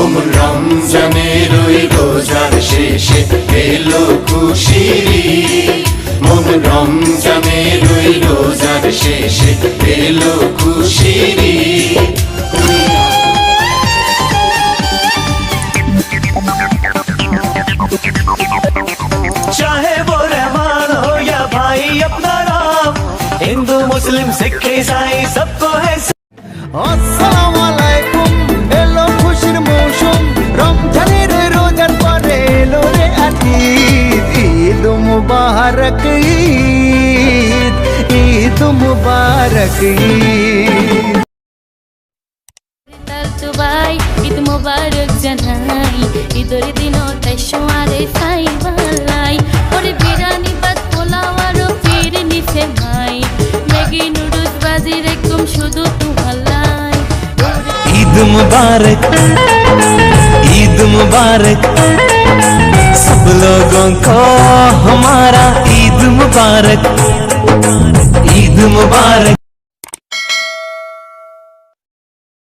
অমন রমজানের ওই রোজার শেষে এলো খুশির ঈদ। মন রমজানের ওই রোজার শেষে এলো খুশির ঈদ। चाहे वो रहमान हो या भाई अपना राम, हिंदू मुस्लिम सिख ईसाई सबको है। আসসালামু আলাইকুম, এলো খুশির মৌসুম, রমজানের রোজার পরে এলো রে ঈদ। ঈদ মুবারক ঈদ, ঈদ মুবারক ঈদ। ভাই ঈদ মোবারক জানাই, ঈদের দিনও তাই সোয়ারে খাই বালাই। ওরে বিরিয়ানি ভাত পোলাও আরো ফির নিচে মাই, ম্যাগি নুডলস বাজির একদম শুধু তোমালাই। ईद मुबारक, ईद मुबारक, सब लोगों को हमारा ईद मुबारक, ईद मुबारक।